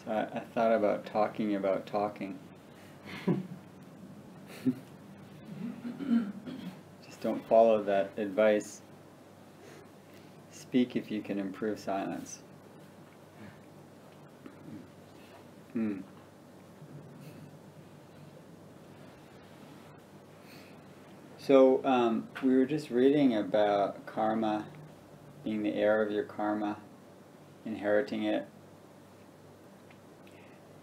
So I thought about talking. Just don't follow that advice. Speak if you can improve silence. So we were just reading about karma, being the heir of your karma, inheriting it,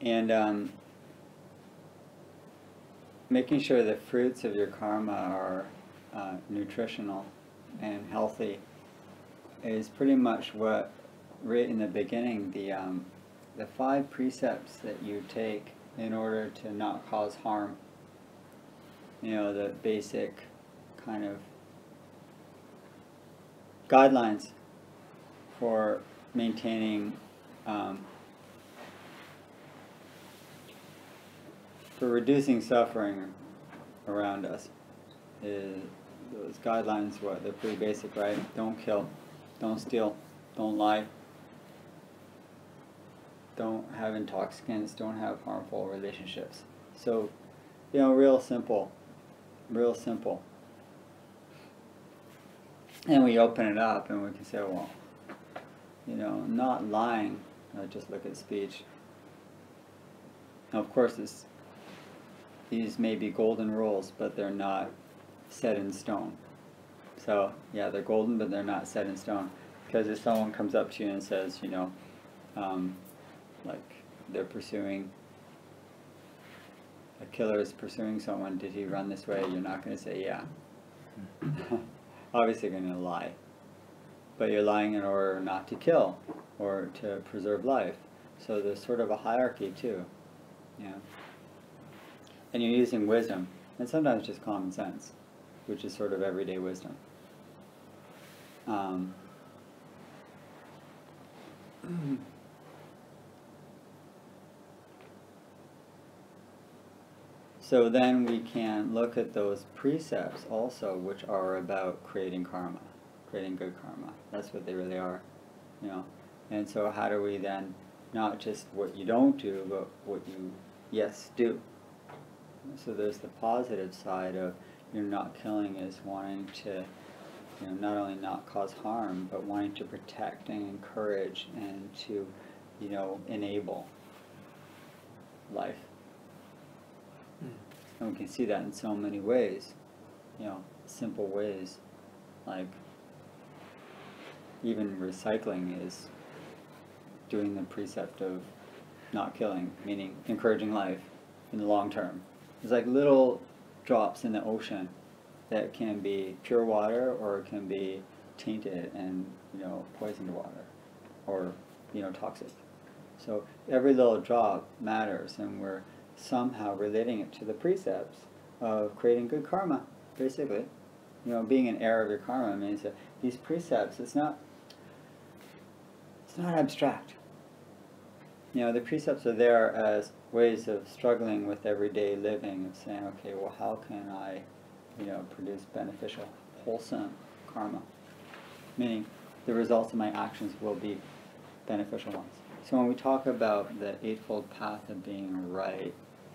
and making sure the fruits of your karma are nutritional and healthy is pretty much what, right in the beginning, the 5 precepts that you take in order to not cause harm. You know, the basic kind of guidelines for maintaining, for reducing suffering around us. Those guidelines, they're pretty basic, right? Don't kill, don't steal, don't lie, don't have intoxicants, don't have harmful relationships. So, you know, real simple. Real simple. And we open it up and we can say, well, you know, not lying, just look at speech. Now, of course, these may be golden rules, but they're not set in stone. So, yeah, they're golden, but they're not set in stone. Because if someone comes up to you and says, you know, like they're pursuing, a killer is pursuing someone, did he run this way? You're not going to say, yeah. Obviously you're going to lie. But you're lying in order not to kill or to preserve life. So there's sort of a hierarchy too. Yeah. And you're using wisdom, and sometimes just common sense, which is sort of everyday wisdom. So then we can look at those precepts also, which are about creating karma, creating good karma. That's what they really are, you know. And so how do we then, not just what you don't do, but what you, yes, do. So there's the positive side of you're not killing is wanting to, you know, not only not cause harm, but wanting to protect and encourage and to, you know, enable life. And we can see that in so many ways, you know, simple ways, like even recycling is doing the precept of not killing, meaning encouraging life in the long term. It's like little drops in the ocean that can be pure water or it can be tainted and, you know, poisoned water or, you know, toxic. So every little drop matters, and we're somehow relating it to the precepts of creating good karma, basically. You know, being an heir of your karma means that these precepts, it's not abstract. You know, the precepts are there as ways of struggling with everyday living, of saying, okay, well, how can I, you know, produce beneficial, wholesome karma? Meaning, the results of my actions will be beneficial ones. So when we talk about the Eightfold Path of being right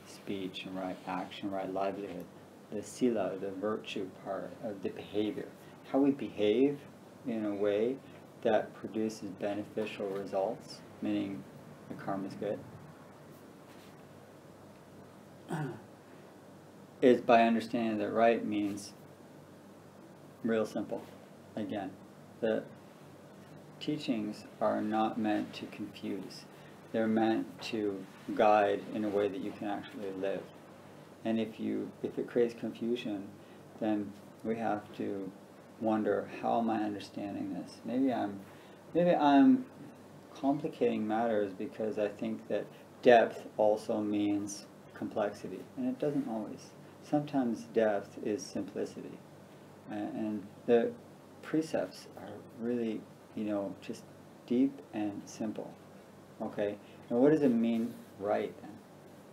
speech and right action, right livelihood, the sila, the virtue part of the behavior, how we behave in a way that produces beneficial results, meaning the karma is good, is by understanding that right means real simple. Again, the teachings are not meant to confuse. They're meant to guide in a way that you can actually live. And if it creates confusion, then we have to wonder, how am I understanding this? Maybe I'm complicating matters because I think that depth also means complexity, and it doesn't always. Sometimes depth is simplicity, and the precepts are really, you know, just deep and simple. Okay, and what does it mean, right?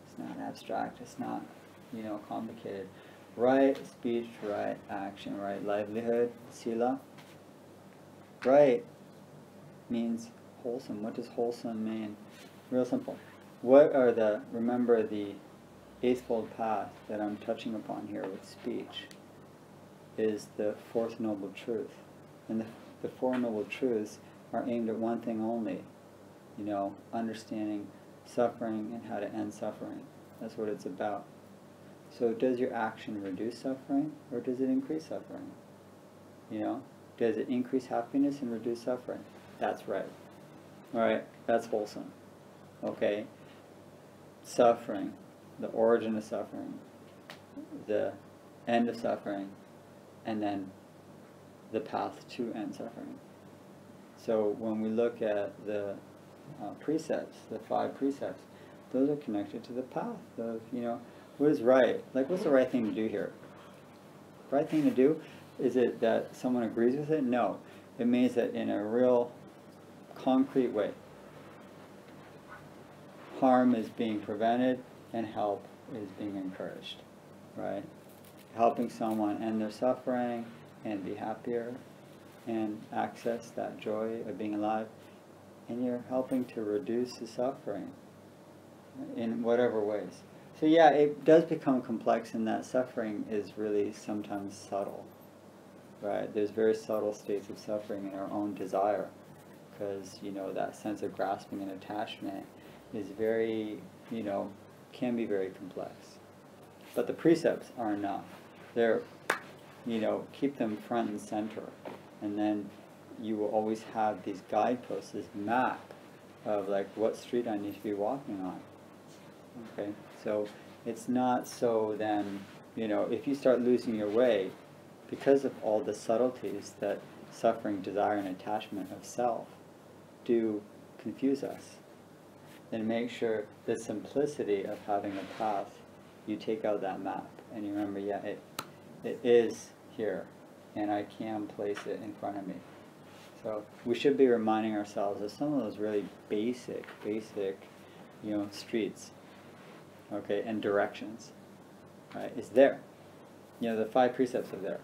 It's not abstract. It's not, you know, complicated. Right speech, right action, right livelihood, sila. Right means wholesome. What does wholesome mean? Real simple. what are the, remember the eightfold path that I'm touching upon here with speech is the fourth noble truth. And the four noble truths are aimed at one thing only, understanding suffering and how to end suffering. That's what it's about. So does your action reduce suffering or does it increase suffering? Does it increase happiness and reduce suffering? That's right. All right, that's wholesome. Okay, suffering, the origin of suffering, the end of suffering, and then the path to end suffering. So when we look at the precepts, the 5 precepts, those are connected to the path of, what is right? Like, what's the right thing to do here? The right thing to do, is it that someone agrees with it? No. It means that in a real concrete way, harm is being prevented and help is being encouraged, right? Helping someone end their suffering and be happier and access that joy of being alive, and you're helping to reduce the suffering in whatever ways. So yeah, it does become complex in that suffering is really sometimes subtle, right? There's very subtle states of suffering in our own desire, because, that sense of grasping and attachment is very, can be very complex. But the precepts are enough. They're, keep them front and center. And then you will always have these guideposts, this map of like what street I need to be walking on. Okay, so it's not so then, if you start losing your way because of all the subtleties that suffering, desire, and attachment of self do confuse us, then make sure the simplicity of having a path, you take out that map and you remember, yeah, it is here and I can place it in front of me. So we should be reminding ourselves of some of those really basic, streets, okay, and directions, right? It's there. The 5 precepts are there.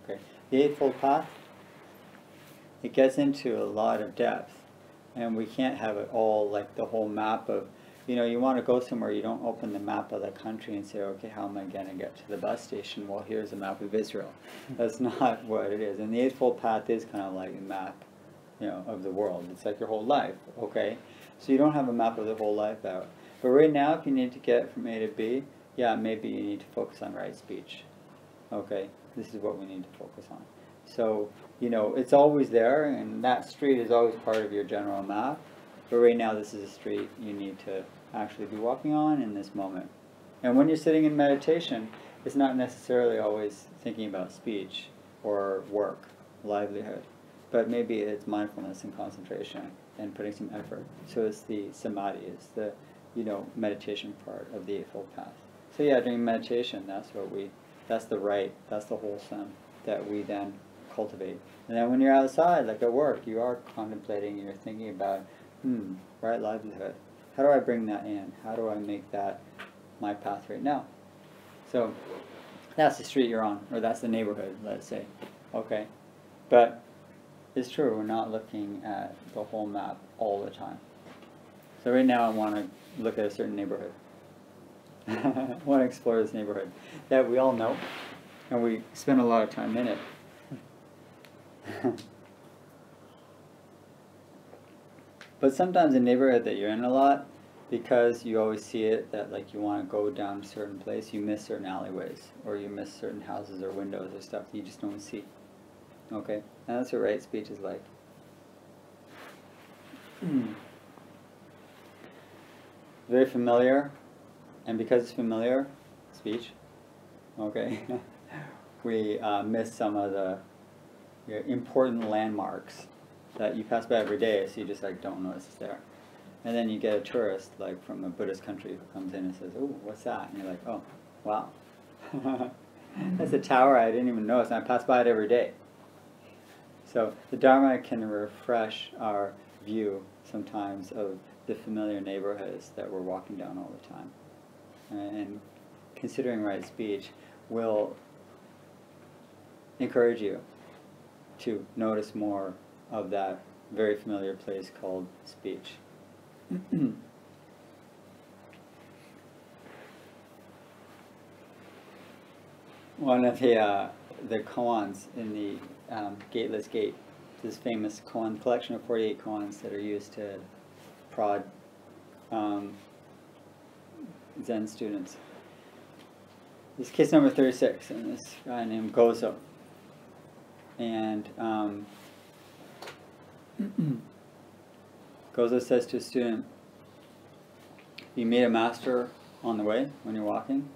Okay, the Eightfold Path, it gets into a lot of depth, and we can't have it all like the whole map of, you want to go somewhere, you don't open the map of the country and say, okay, how am I going to get to the bus station? Well, here's a map of Israel. That's not what it is. And the Eightfold Path is kind of like a map, of the world. It's like your whole life, okay? So you don't have a map of the whole life out. But right now, if you need to get from A to B, yeah, maybe you need to focus on right speech. Okay, this is what we need to focus on. So, it's always there, and that street is always part of your general map. But right now, this is a street you need to actually be walking on in this moment. And when you're sitting in meditation, it's not necessarily always thinking about speech or work, livelihood, but maybe it's mindfulness and concentration and putting some effort. So it's the samadhi, it's the, meditation part of the Eightfold Path. So yeah, during meditation, that's the right, that's the wholesome that we then cultivate. And then when you're outside, like at work, you are contemplating, you're thinking about, right livelihood. How do I bring that in? How do I make that my path right now? So that's the street you're on, or that's the neighborhood, let's say. Okay, but it's true, we're not looking at the whole map all the time. So right now I want to look at a certain neighborhood. I want to explore this neighborhood that we all know, and we spend a lot of time in it. But sometimes a neighborhood that you're in a lot, because you always see it, that like you want to go down a certain place, you miss certain alleyways, or you miss certain houses or windows or stuff that you just don't see. Okay? And that's what right speech is like. Very familiar, and because it's familiar speech, okay, we miss some of the important landmarks that you pass by every day, so you just like don't notice it's there. And then you get a tourist like from a Buddhist country who comes in and says, "Oh, what's that?" And you're like, "Oh, wow, that's a tower I didn't even notice, and I pass by it every day." So the Dharma can refresh our view sometimes of the familiar neighborhoods that we're walking down all the time. And considering right speech will encourage you to notice more of that very familiar place called speech. one of the koans in the Gateless Gate, this famous koan collection of 48 koans that are used to prod Zen students. This is case number 36, and this guy named Gozo. And Gozo says to a student, you meet a master on the way when you're walking.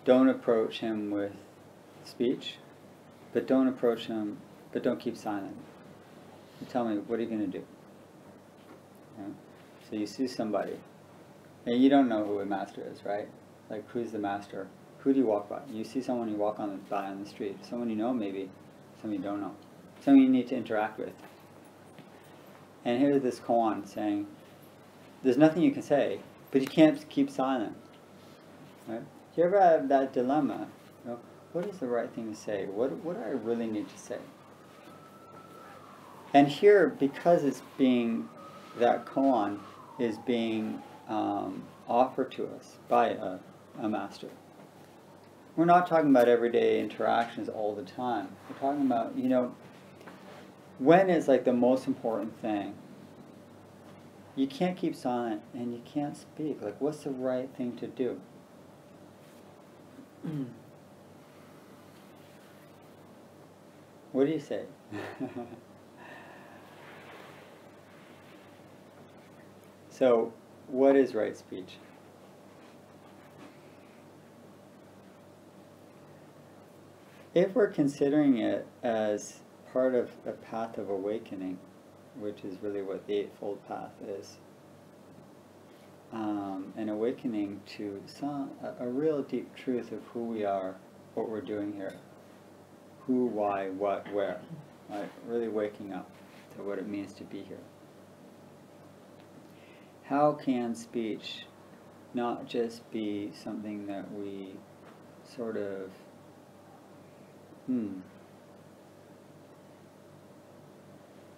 Don't approach him with speech, but don't keep silent. You tell me, what are you going to do? Yeah? So you see somebody, and you don't know who a master is, right? Like, who's the master? Who do you walk by? You see someone you walk by on the street. Someone you know, maybe. Someone you don't know. Someone you need to interact with. And here's this koan saying, there's nothing you can say, but you can't keep silent. Right? Do you ever have that dilemma? You know, what is the right thing to say? What do I really need to say? And here, because it's being, that koan is being offered to us by a master. We're not talking about everyday interactions all the time. We're talking about, when is like the most important thing? You can't keep silent and you can't speak. Like, what's the right thing to do? What do you say? So, what is right speech? If we're considering it as part of a path of awakening, which is really what the Eightfold Path is, an awakening to a real deep truth of who we are, what we're doing here, who, why, what, where, right? Really waking up to what it means to be here. How can speech not just be something that we sort of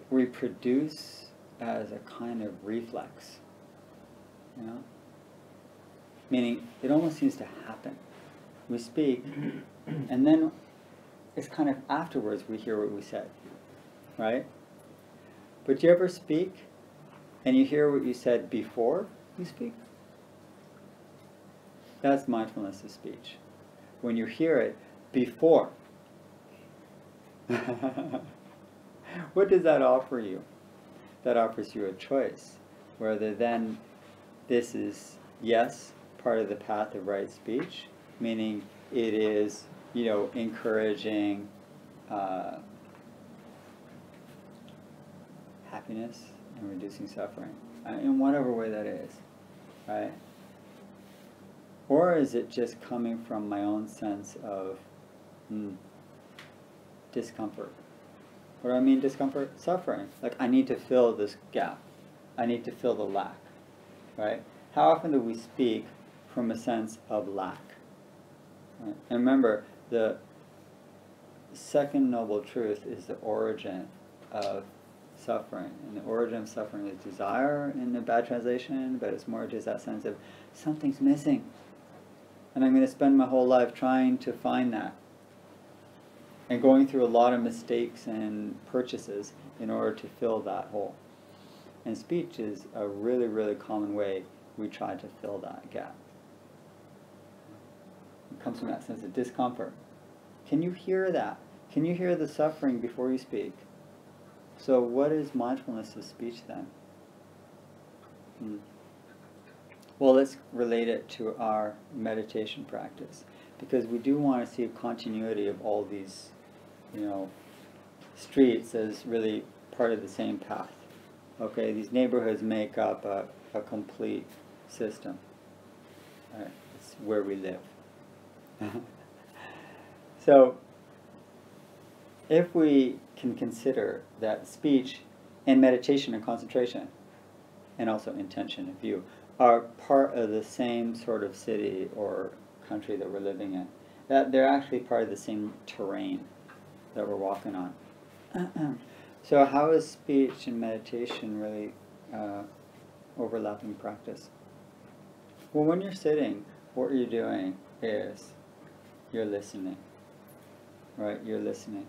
reproduce as a kind of reflex, Meaning, it almost seems to happen. We speak, and then it's kind of afterwards we hear what we said, right? But do you ever speak, and you hear what you said before you speak? That's mindfulness of speech. When you hear it before. What does that offer you? That offers you a choice. Whether then this is, yes, part of the path of right speech, meaning it is, encouraging happiness and reducing suffering, in whatever way that is, right? Or is it just coming from my own sense of discomfort? What do I mean discomfort? Suffering. Like, I need to fill this gap. I need to fill the lack, right? How often do we speak from a sense of lack? Right? And remember, the second noble truth is the origin of suffering. And the origin of suffering is desire in the bad translation, but it's more just that sense of something's missing. And I'm going to spend my whole life trying to find that. And going through a lot of mistakes and purchases in order to fill that hole. And speech is a really, really common way we try to fill that gap. It comes from that sense of discomfort. Can you hear that? Can you hear the suffering before you speak? So what is mindfulness of speech then? Well, let's relate it to our meditation practice, because we do want to see a continuity of all these, streets as really part of the same path. Okay, these neighborhoods make up a complete system. Right? It's where we live. So, if we can consider that speech and meditation and concentration, and also intention and view, are part of the same sort of city or country that we're living in, that they're actually part of the same terrain that we're walking on. So how is speech and meditation really overlapping practice? Well, when you're sitting, what you're doing is you're listening. Right? You're listening.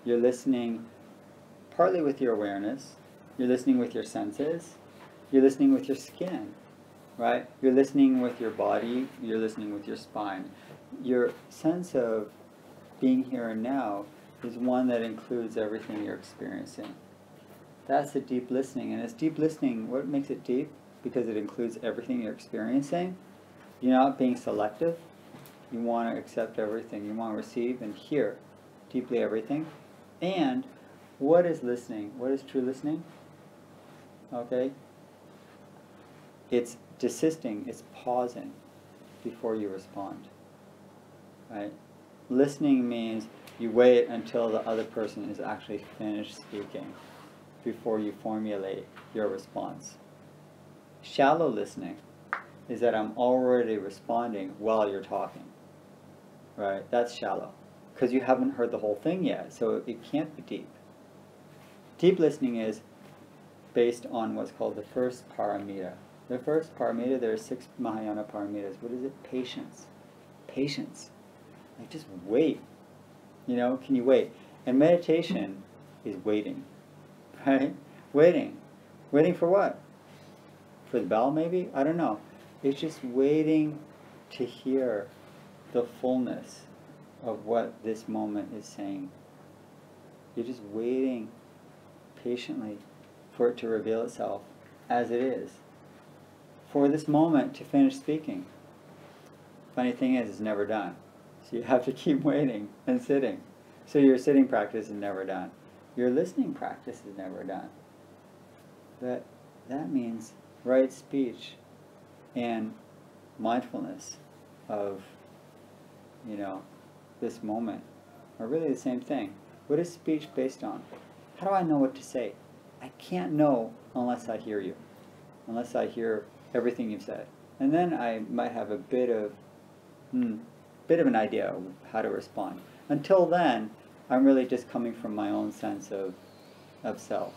You're listening partly with your awareness. You're listening with your senses. You're listening with your skin. Right? You're listening with your body. You're listening with your spine. Your sense of being here and now is one that includes everything you're experiencing. That's the deep listening. And it's deep listening. What makes it deep? Because it includes everything you're experiencing. You're not being selective. You want to accept everything. You want to receive and hear deeply everything. And what is listening? What is true listening? Okay? It's desisting. It's pausing before you respond. Right? Listening means you wait until the other person is actually finished speaking before you formulate your response. Shallow listening is that I'm already responding while you're talking. Right? That's shallow. Because you haven't heard the whole thing yet, so it can't be deep. Deep listening is based on what's called the first paramita. The first paramita, there are 6 Mahayana paramitas. What is it? Patience. Patience. Like, just wait. You know, can you wait? And meditation is waiting. Right? Waiting. Waiting for what? For the bell, maybe? I don't know. It's just waiting to hear the fullness of what this moment is saying. You're just waiting patiently for it to reveal itself as it is. For this moment to finish speaking. Funny thing is, it's never done. So you have to keep waiting and sitting. So your sitting practice is never done. Your listening practice is never done. But that means right speech and mindfulness of, you know, this moment are really the same thing. What is speech based on? How do I know what to say? I can't know unless I hear you, unless I hear everything you've said. And then I might have a bit of an idea of how to respond. Until then, I'm really just coming from my own sense of self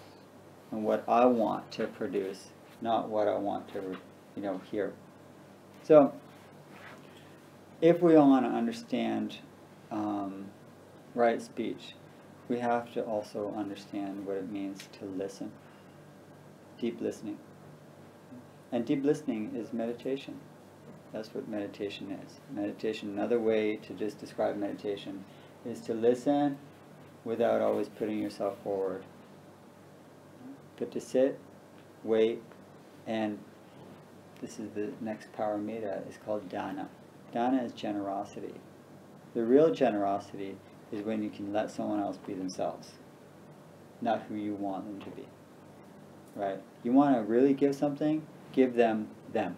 and what I want to produce, not what I want to, you know, hear. So, if we want to understand right speech, we have to also understand what it means to listen. Deep listening. And deep listening is meditation. That's what meditation is. Meditation, another way to just describe meditation, is to listen without always putting yourself forward. But to sit, wait, and this is the next paramita, is called Dhamma. Dhamma is generosity. The real generosity is when you can let someone else be themselves, not who you want them to be. Right? You want to really give something, give them them.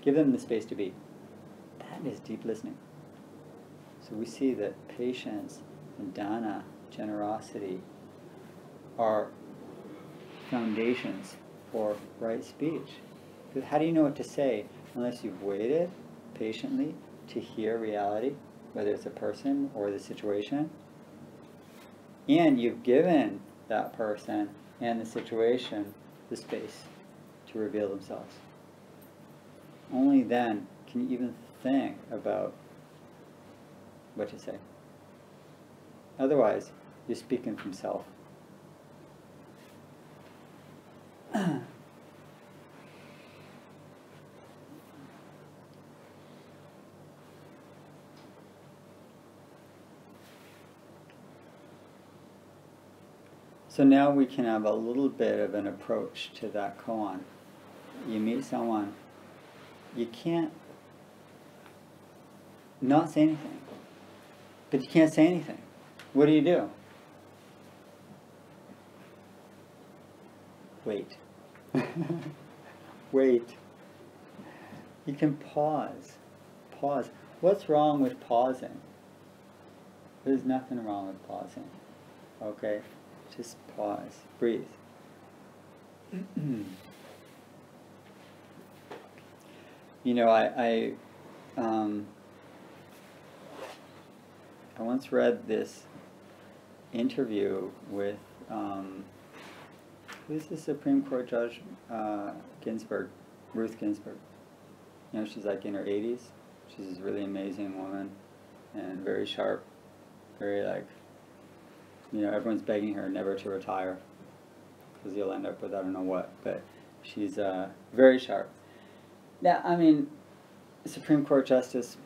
Give them the space to be. That is deep listening. So we see that patience and dana, generosity, are foundations for right speech. Because how do you know what to say unless you've waited patiently to hear reality, whether it's a person or the situation, and you've given that person and the situation the space to reveal themselves. Only then can you even think about what to say. Otherwise, you're speaking from self. So now we can have a little bit of an approach to that koan. You meet someone, you can't not say anything. But you can't say anything. What do? Wait. Wait. You can pause. Pause. What's wrong with pausing? There's nothing wrong with pausing. Okay? Just pause. Breathe. You know, I once read this interview with who's the Supreme Court Judge? Ginsburg, Ruth Ginsburg. You know, she's like in her 80s. She's this really amazing woman. and very sharp, very like, everyone's begging her never to retire because you'll end up with I don't know what, but she's very sharp. Now, I mean, Supreme Court Justice,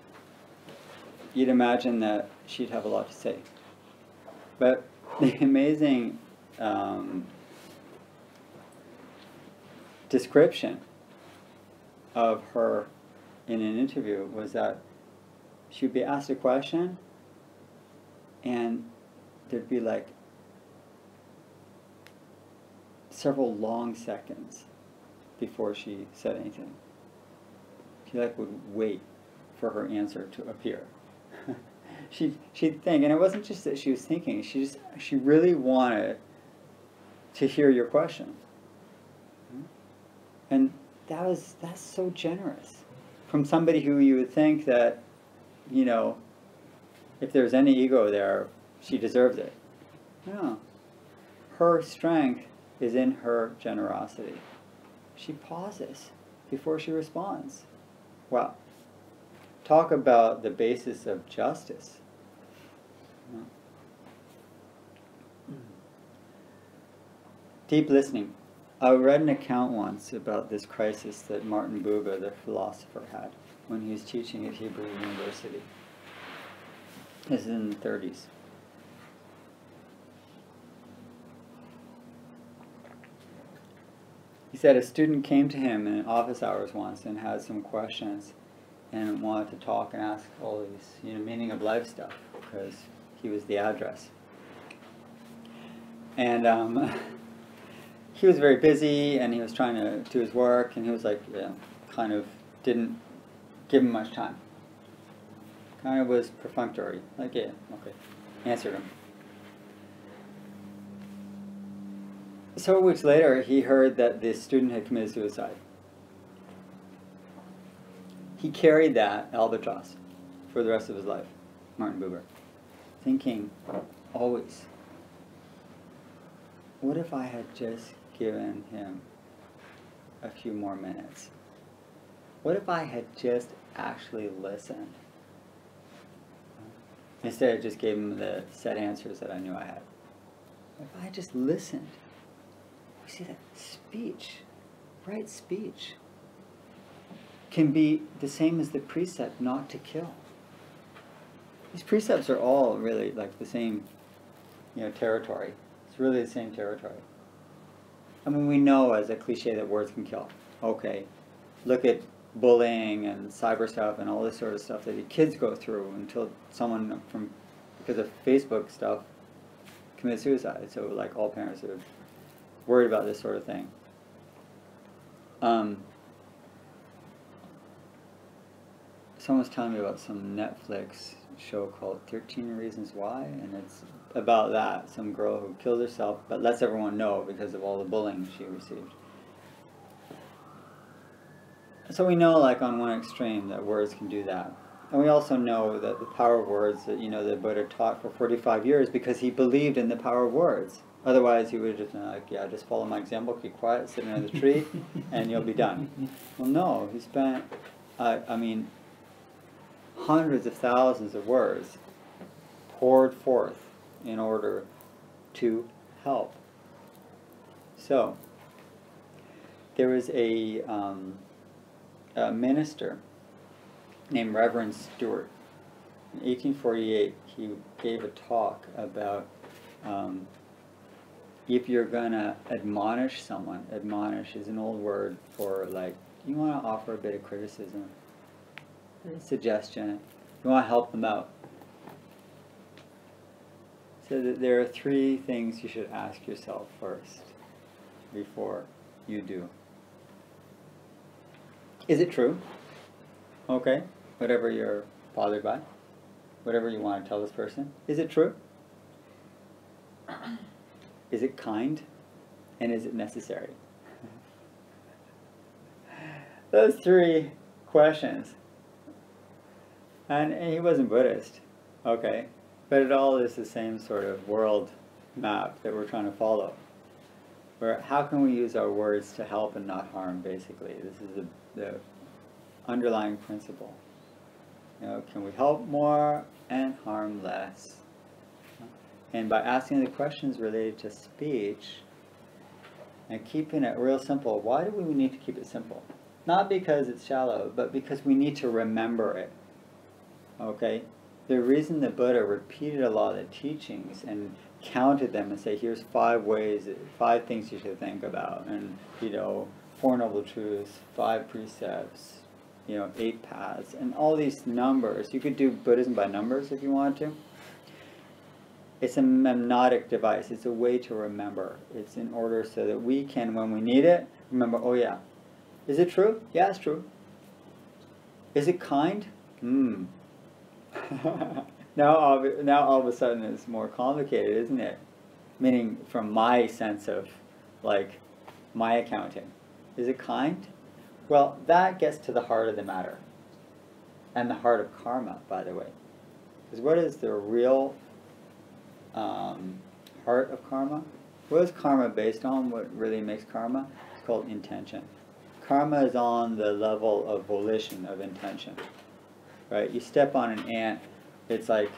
you'd imagine that she'd have a lot to say. But the amazing description of her in an interview was that she would be asked a question and there'd be like several long seconds before she said anything. She like would wait for her answer to appear. She'd think, and it wasn't just that she was thinking, she really wanted to hear your question. And that's so generous from somebody who you would think that, if there's any ego there, she deserves it. No. Her strength is in her generosity. She pauses before she responds. Wow. Talk about the basis of justice. Deep listening. I read an account once about this crisis that Martin Buber, the philosopher, had when he was teaching at Hebrew University. This is in the 30s. He said a student came to him in office hours once and had some questions and wanted to talk and ask all these, meaning of life stuff, because he was the address. And he was very busy, and he was trying to do his work, and he was like, kind of didn't give him much time. Kind of was perfunctory, like, yeah, okay, answered him. Several weeks later, he heard that this student had committed suicide. He carried that albatross for the rest of his life, Martin Buber, thinking always, what if I had just given him a few more minutes? What if I had just actually listened? Instead, I just gave him the set answers that I knew I had. If I had just listened, you see that speech, right speech, can be the same as the precept not to kill. These precepts are all really like the same, territory. It's really the same territory. I mean, we know as a cliche that words can kill. Okay, look at bullying and cyber stuff and all this sort of stuff that the kids go through until someone because of Facebook stuff, commits suicide. So like all parents are worried about this sort of thing. Someone was telling me about some Netflix show called 13 Reasons Why, and it's about that, some girl who kills herself but lets everyone know because of all the bullying she received. So we know, like, on one extreme that words can do that. And we also know that the power of words that, the Buddha taught for 45 years because he believed in the power of words. Otherwise he would have just been like, yeah, just follow my example, keep quiet, sit under the tree, and you'll be done. Well, no, he spent, hundreds of thousands of words poured forth in order to help. So, there was a minister named Reverend Stewart. In 1848, he gave a talk about if you're going to admonish someone. Admonish is an old word for, like, you want to offer a bit of criticism, a suggestion, you want to help them out. So that there are three things you should ask yourself first before you do. Is it true? Okay, whatever you're bothered by, whatever you want to tell this person. Is it true? Is it kind? And is it necessary? Those three questions. And he wasn't Buddhist, okay? But it all is the same sort of world map that we're trying to follow. Where how can we use our words to help and not harm, basically. This is the underlying principle. You know, can we help more and harm less? And by asking the questions related to speech and keeping it real simple, why do we need to keep it simple? Not because it's shallow, but because we need to remember it. Okay? The reason the Buddha repeated a lot of the teachings and counted them and say, here's 5 ways, 5 things you should think about, and, you know, 4 noble truths, 5 precepts, you know, 8 paths, and all these numbers. You could do Buddhism by numbers if you want to. It's a mnemonic device. It's a way to remember. It's in order so that we can, when we need it, remember, oh yeah. Is it true? Yeah, it's true. Is it kind? Now all of a sudden it's more complicated, isn't it? Meaning from my sense of, like, my accounting. Is it kind? Well, that gets to the heart of the matter. And the heart of karma, by the way. Because what is the real heart of karma? What is karma based on? What really makes karma? It's called intention. Karma is on the level of volition, of intention. Right? You step on an ant, it's like,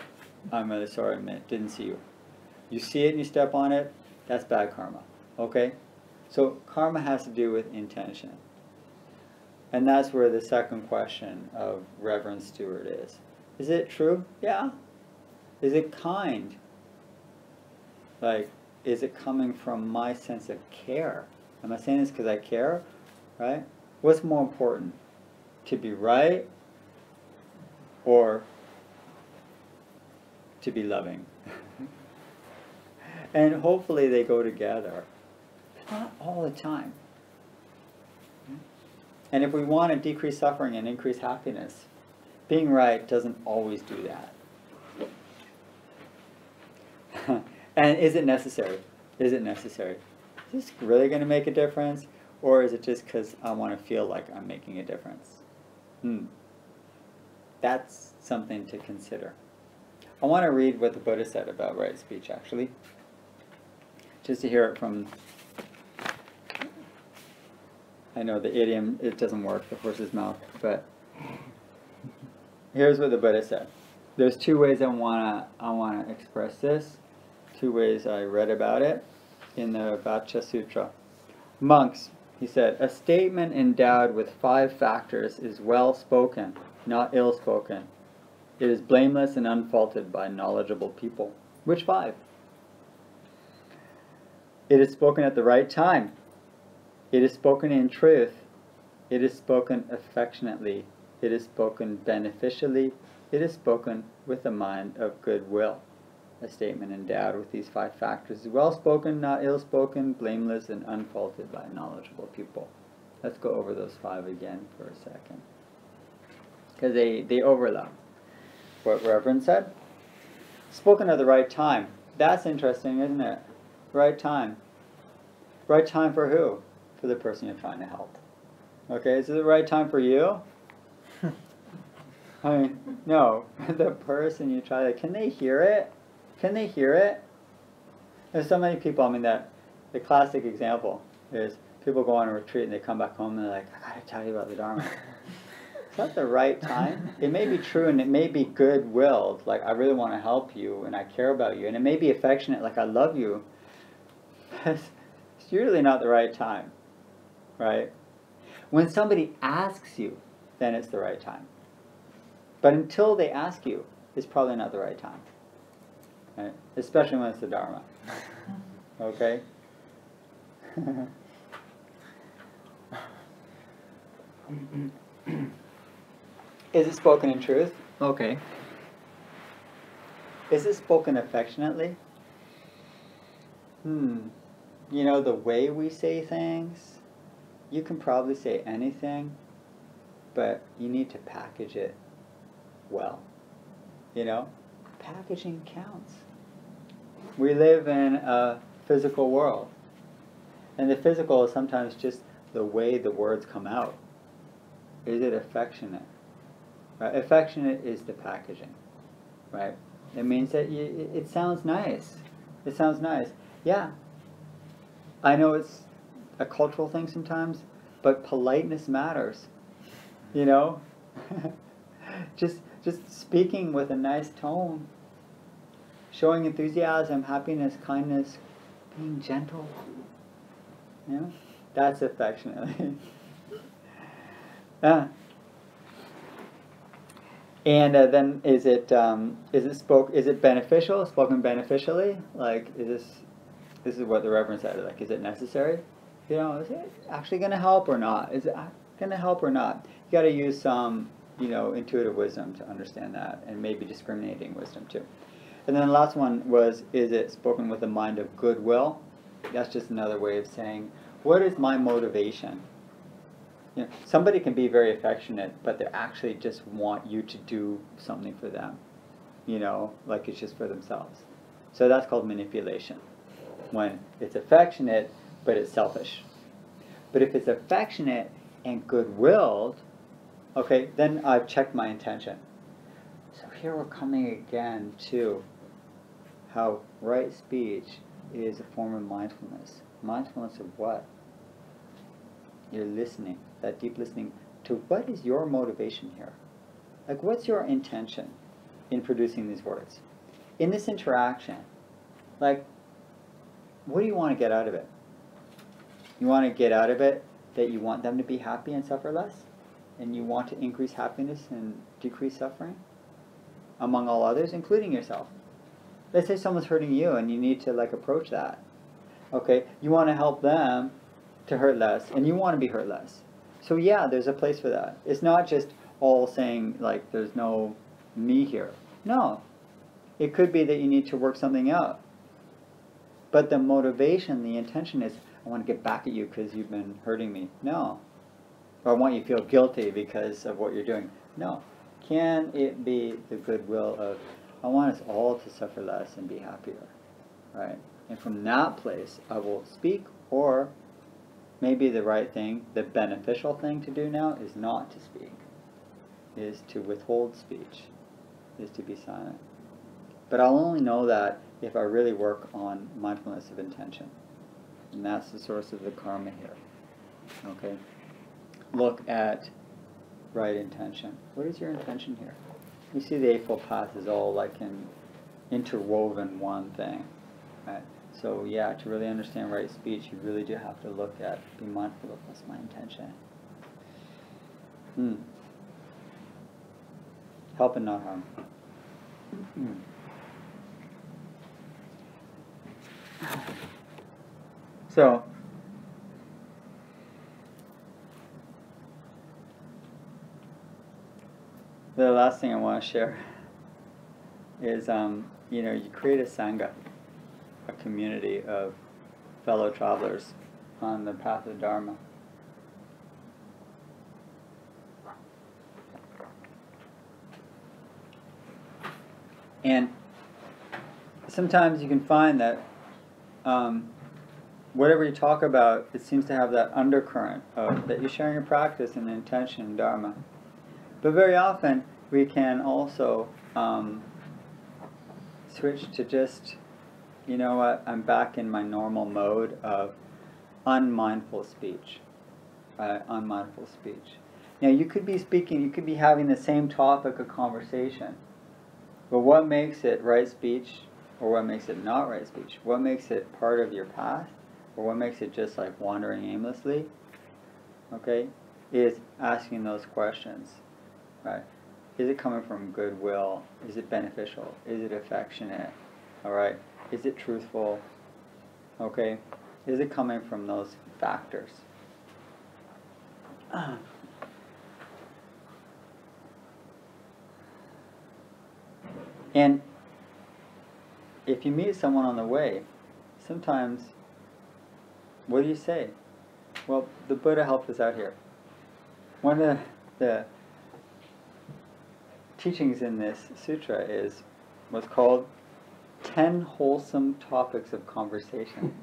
I'm really sorry, man, didn't see you. You see it and you step on it, that's bad karma. Okay? So karma has to do with intention. And that's where the second question of Reverend Stewart is. Is it true? Yeah. Is it kind? Like, is it coming from my sense of care? Am I saying this because I care? Right? What's more important? To be right or to be loving? And hopefully they go together. Not all the time. And if we want to decrease suffering and increase happiness, being right doesn't always do that. And is it necessary? Is it necessary? Is this really going to make a difference? Or is it just because I want to feel like I'm making a difference? That's something to consider. I want to read what the Buddha said about right speech, actually. Just to hear it from... I know the idiom, it doesn't work, the horse's mouth, but here's what the Buddha said. There's 2 ways I wanna express this. 2 ways I read about it in the Vacca Sutra. Monks, he said, a statement endowed with 5 factors is well spoken, not ill spoken. It is blameless and unfaulted by knowledgeable people. Which 5? It is spoken at the right time. It is spoken in truth. It is spoken affectionately. It is spoken beneficially. It is spoken with a mind of goodwill. A statement endowed with these 5 factors is well spoken, not ill spoken, blameless, and unfaulted by knowledgeable people. Let's go over those 5 again for a second. Because they overlap. What Reverend said? Spoken at the right time. That's interesting, isn't it? Right time. Right time for who? For the person you're trying to help. Okay, is it the right time for you? I mean, no. The person you try to... Can they hear it? Can they hear it? There's so many people, I mean, that the classic example is people go on a retreat and they come back home and they're like, I gotta tell you about the Dharma. Is that the right time? It may be true and it may be good-willed, like I really want to help you and I care about you, and it may be affectionate, like I love you. It's usually not the right time, right? When somebody asks you, then it's the right time. But until they ask you, it's probably not the right time, right? Especially when it's the Dharma. Okay? Is it spoken in truth? Okay. Is it spoken affectionately? You know, the way we say things, you can probably say anything, but you need to package it well. You know, packaging counts. We live in a physical world, and the physical is sometimes just the way the words come out. Is it affectionate? Right? Affectionate is the packaging, right? It means that it sounds nice. It sounds nice. Yeah. I know it's a cultural thing sometimes, but politeness matters. You know? Just just speaking with a nice tone, showing enthusiasm, happiness, kindness, being gentle. You know, that's affectionately. And then is it beneficial? Spoken beneficially? Like, this is what the Reverend said. Like, is it necessary? You know, is it actually going to help or not? Is it going to help or not? You got to use some, intuitive wisdom to understand that, and maybe discriminating wisdom too. And then the last one was, is it spoken with a mind of goodwill? That's just another way of saying, what is my motivation? Somebody can be very affectionate, but they actually just want you to do something for them. Like it's just for themselves. So that's called manipulation. When it's affectionate, but it's selfish. But if it's affectionate and good-willed, okay, then I've checked my intention. So here we're coming again to how right speech is a form of mindfulness. Mindfulness of what? You're listening, that deep listening to what is your motivation here? Like, what's your intention in producing these words? In this interaction, like, what do you want to get out of it? You want to get out of it that you want them to be happy and suffer less? And you want to increase happiness and decrease suffering? Among all others, including yourself. Let's say someone's hurting you and you need to approach that. Okay, you want to help them to hurt less, and you want to be hurt less. So yeah, there's a place for that. It's not just all saying there's no me here. No. It could be that you need to work something out. But the motivation, the intention is, I want to get back at you because you've been hurting me. No. Or I want you to feel guilty because of what you're doing. No. Can it be the goodwill of, I want us all to suffer less and be happier, right? And from that place, I will speak, or maybe the right thing, the beneficial thing to do now is not to speak, is to withhold speech, is to be silent. But I'll only know that if I really work on mindfulness of intention. And that's the source of the karma here. Okay? Look at right intention. What is your intention here? You see the Eightfold Path is all interwoven one thing. Right? So yeah, to really understand right speech, you really do have to look at, be mindful of what's my intention. Help and not harm. So, the last thing I want to share is, you create a sangha, a community of fellow travelers on the path of Dharma. And sometimes you can find that whatever you talk about, it seems to have that undercurrent of that you're sharing your practice and intention in Dharma. But very often we can also switch to just, you know what, I'm back in my normal mode of unmindful speech. Unmindful speech. Now you could be speaking, you could be having the same topic of conversation, but what makes it right speech or what makes it not right speech? What makes it part of your path or what makes it just wandering aimlessly? Okay, is asking those questions, right? Is it coming from goodwill? Is it beneficial? Is it affectionate? All right. Is it truthful? Okay. Is it coming from those factors? And if you meet someone on the way, sometimes, what do you say? Well, the Buddha helped us out here. One of the teachings in this sutra was called 10 Wholesome Topics of Conversation.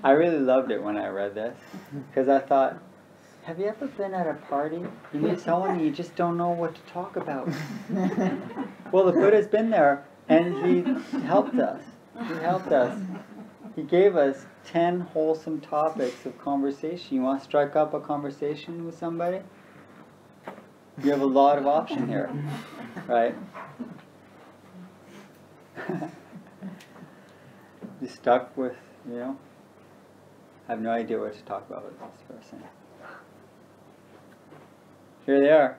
I really loved it when I read this, because I thought, have you ever been at a party? You meet someone and you just don't know what to talk about. Well, the Buddha's been there, and he helped us. He helped us. He gave us 10 wholesome topics of conversation. You want to strike up a conversation with somebody? You have a lot of option here, right? You're stuck with, I have no idea what to talk about with this person. Here they are.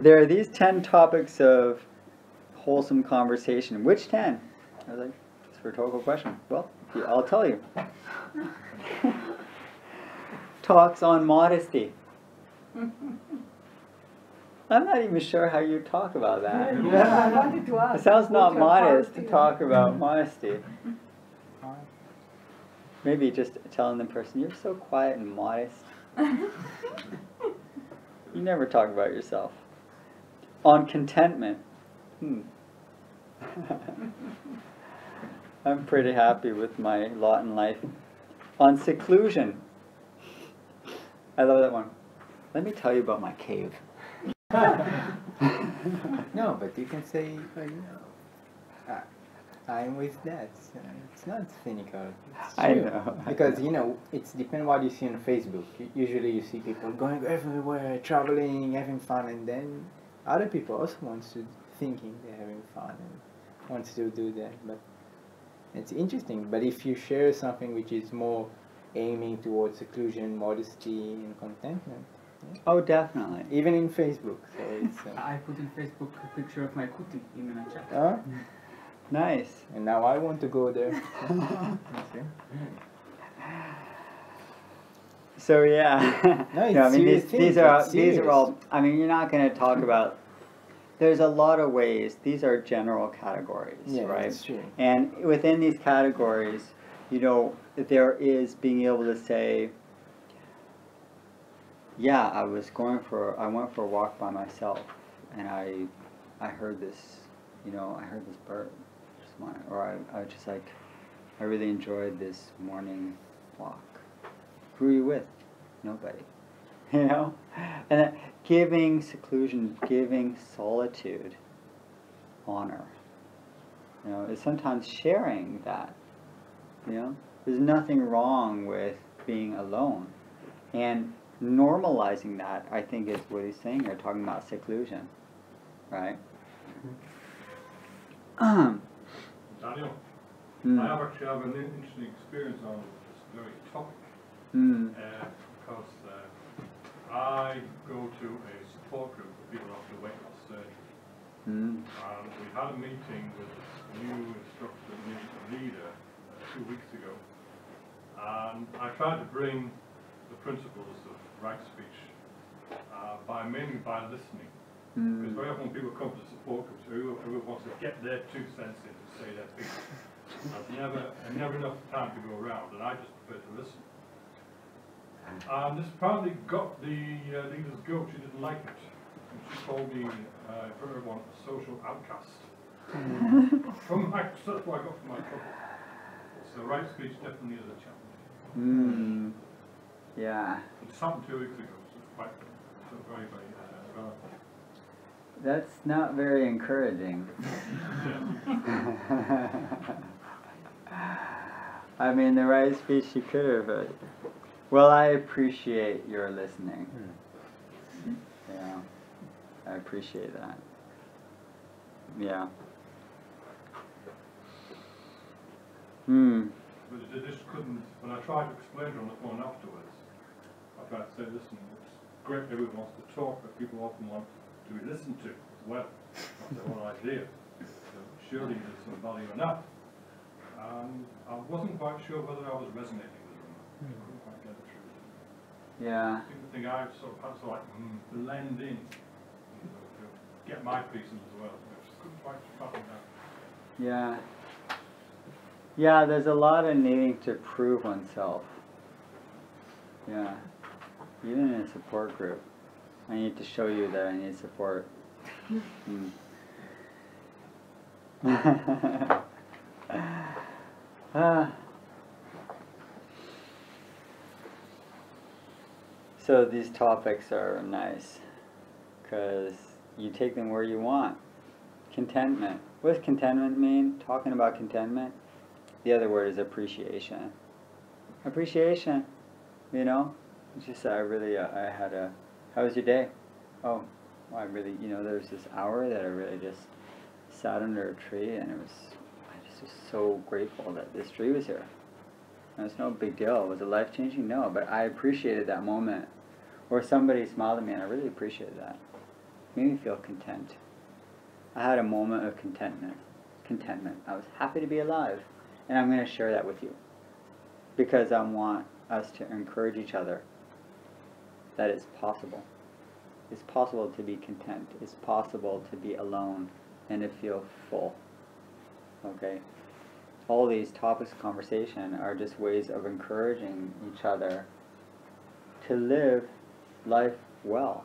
There are these 10 topics of wholesome conversation. Which 10? I was like, it's a rhetorical question. Well, I'll tell you. Talks on modesty. I'm not even sure how you talk about that. I wanted to ask. It sounds not modest to talk about modesty. Maybe just telling the person, you're so quiet and modest. You never talk about yourself. On contentment. I'm pretty happy with my lot in life. On seclusion. I love that one. Let me tell you about my cave. No, but you can say, I'm with that. It's not cynical. It's true. I know. Because, it's depends what you see on Facebook. Usually you see people going everywhere, traveling, having fun, and then other people also wants to thinking they're having fun and wants to do that. But it's interesting. But if you share something which is more aiming towards seclusion, modesty, and contentment. Yeah. Oh, definitely. Even in Facebook. So it's, I put in Facebook a picture of my kuti in a chat. Nice. And now I want to go there. So yeah. No, it's I mean these are serious. all. I mean, you're not going to talk about. There's a lot of ways. These are general categories, right? That's true. And within these categories, there is being able to say, yeah, I went for a walk by myself, and I heard this, I heard this bird this morning, or I was just like, I really enjoyed this morning walk. Who are you with? Nobody. And that giving seclusion, giving solitude, honor, is sometimes sharing that. There's nothing wrong with being alone, and normalizing that, I think, is what he's saying here, talking about seclusion, right? Daniel, I actually have an interesting experience on this very topic, because I go to a support group for people after weight loss surgery, and we had a meeting with a new instructor, new leader, 2 weeks ago, and I tried to bring the principles of right speech mainly by listening. Because very often when people come to support groups, everyone wants to get their 2 cents in to say their piece. There's never enough time to go around, and I just prefer to listen. This apparently got the leader's goat. She didn't like it. And she called me, for everyone, a social outcast. That's what I got from my trouble. So right speech definitely is a challenge. Yeah. It just happened 2 weeks ago, so very, very relevant. That's not very encouraging. I mean, the right speech you could have. Well, I appreciate your listening. Yeah, I appreciate that. Yeah. But they just couldn't, when I tried to explain to her on the phone afterwards, I tried to say, listen, it's great everyone wants to talk, but people often want to be listened to as well. That's the whole idea. So surely there's some value in that. I wasn't quite sure whether I was resonating with her or not. I couldn't quite get it through. Yeah. I think the thing I sort of had to blend in, to get my piece in as well. I just couldn't quite track it down. Yeah. Yeah, there's a lot of needing to prove oneself. Yeah. Even in a support group. I need to show you that I need support. So these topics are nice because you take them where you want. Contentment. What does contentment mean? Talking about contentment. The other word is appreciation. Appreciation. It's just I had a How was your day? Oh, well, I really, there was this hour that I really just sat under a tree, and I just was so grateful that this tree was here. And it's no big deal. Was it life-changing? No, but I appreciated that moment. Or somebody smiled at me, and I really appreciated that. It made me feel content. I had a moment of contentment. I was happy to be alive, and I'm going to share that with you. Because I want us to encourage each other that it's possible. It's possible to be content. It's possible to be alone and to feel full. Okay? All these topics of conversation are just ways of encouraging each other to live life well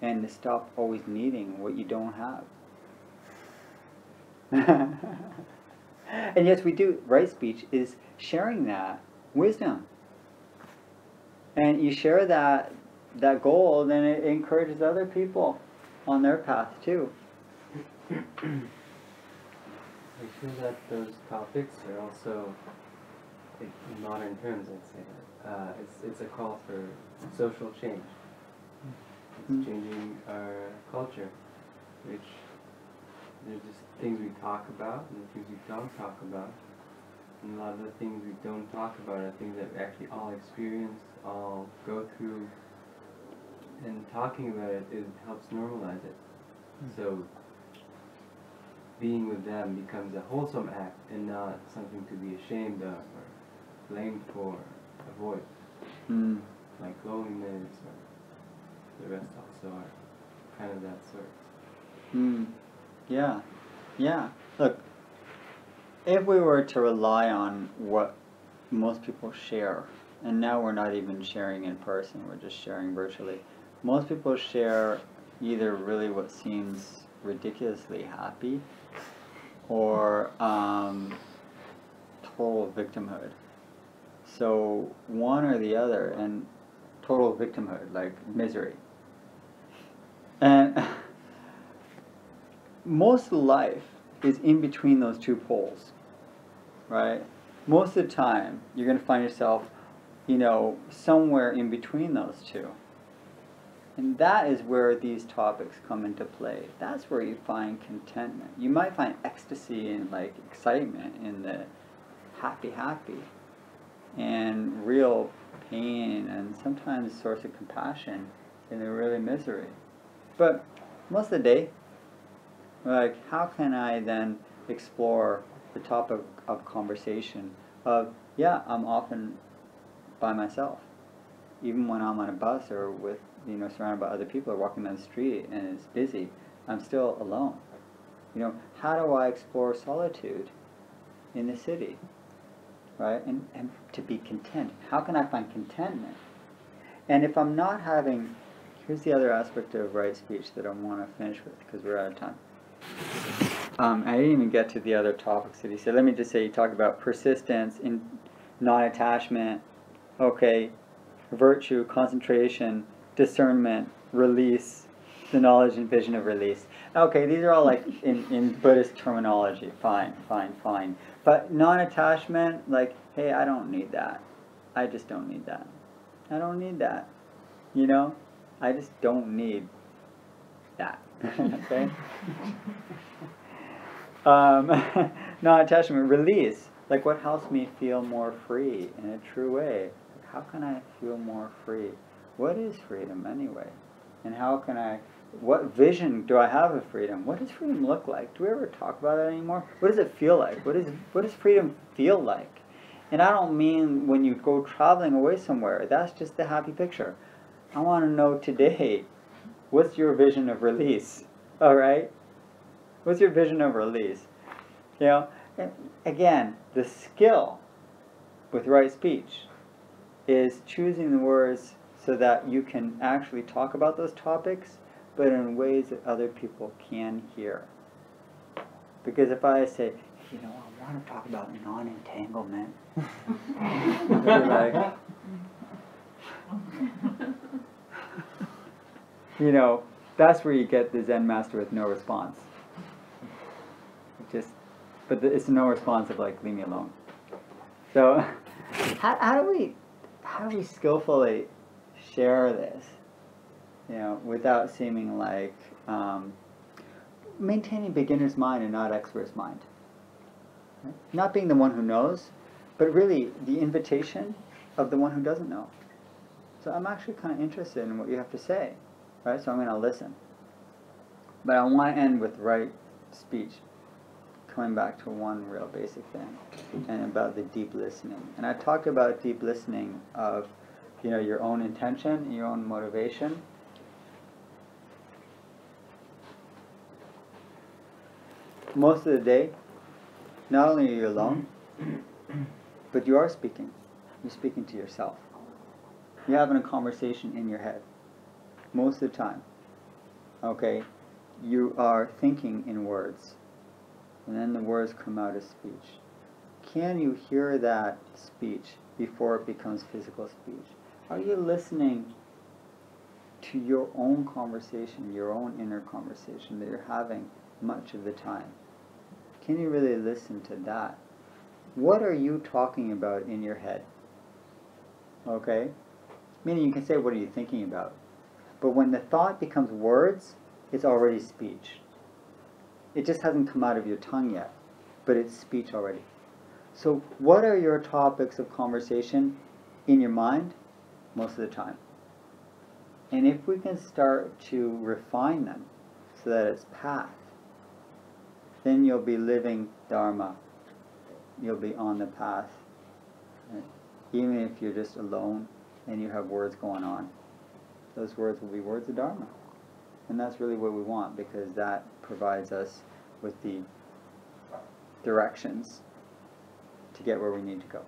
and to stop always needing what you don't have. And yes, we do. Right speech is sharing that wisdom. And you share that goal, then it encourages other people on their path too. I feel that those topics are also, like, in modern terms, I'd say that it's a call for social change. It's changing our culture, which there's just things we talk about and things we don't talk about. And a lot of the things we don't talk about are things that we actually all experience, all go through. And talking about it helps normalize it. So being with them becomes a wholesome act and not something to be ashamed of or blamed for, avoid. Like loneliness or the rest also are kind of that sort. Yeah. Look, if we were to rely on what most people share, and now we're not even sharing in person, we're just sharing virtually. Most people share either really what seems ridiculously happy or total victimhood. So one or the other, and total victimhood, like misery. And most life is in between those two poles, right? Most of the time, you're going to find yourself, somewhere in between those two. And that is where these topics come into play. That's where you find contentment. You might find ecstasy and excitement in the happy, and real pain and sometimes a source of compassion in the really misery. But most of the day, how can I then explore the topic of conversation of, I'm often by myself. Even when I'm on a bus or with, surrounded by other people or walking down the street and it's busy, I'm still alone. How do I explore solitude in the city, right? And to be content. How can I find contentment? And if I'm not having, here's the other aspect of right speech that I want to finish with because we're out of time. I didn't even get to the other topics that he said. Let me just say, he talked about persistence, in non-attachment, virtue, concentration, discernment, release, the knowledge and vision of release. Okay, these are all in Buddhist terminology. Fine. But non-attachment, hey, I don't need that. I just don't need that. I don't need that. I just don't need that. Okay? Non-attachment, release. What helps me feel more free in a true way? How can I feel more free? What is freedom anyway? And what vision do I have of freedom? What does freedom look like? Do we ever talk about it anymore? What does it feel like? What does freedom feel like? And I don't mean when you go traveling away somewhere. That's just the happy picture. I want to know today, what's your vision of release? All right? What's your vision of release? Again, the skill with right speech is choosing the words so that you can actually talk about those topics, but in ways that other people can hear. Because if I say, I want to talk about non-entanglement, that's where you get the Zen master with no response. But it's no response of leave me alone. So, how do we skillfully share this without seeming like maintaining beginner's mind and not expert's mind. Right? Not being the one who knows, but really the invitation of the one who doesn't know. So I'm actually kind of interested in what you have to say, right? So I'm going to listen. But I want to end with right speech, coming back to one real basic thing, and about the deep listening. And I talked about deep listening of, your own intention, your own motivation. Most of the day, not only are you alone, but you are speaking. You're speaking to yourself. You're having a conversation in your head. Most of the time. Okay? You are thinking in words. And then the words come out as speech. Can you hear that speech before it becomes physical speech? Are you listening to your own conversation, your own inner conversation that you're having much of the time? Can you really listen to that? What are you talking about in your head? Okay? Meaning you can say, what are you thinking about? But when the thought becomes words, it's already speech. It just hasn't come out of your tongue yet, but it's speech already. So what are your topics of conversation in your mind most of the time? And if we can start to refine them so that it's path, then you'll be living Dharma. You'll be on the path. Right? Even if you're just alone and you have words going on, those words will be words of Dharma. And that's really what we want, because that provides us with the directions to get where we need to go.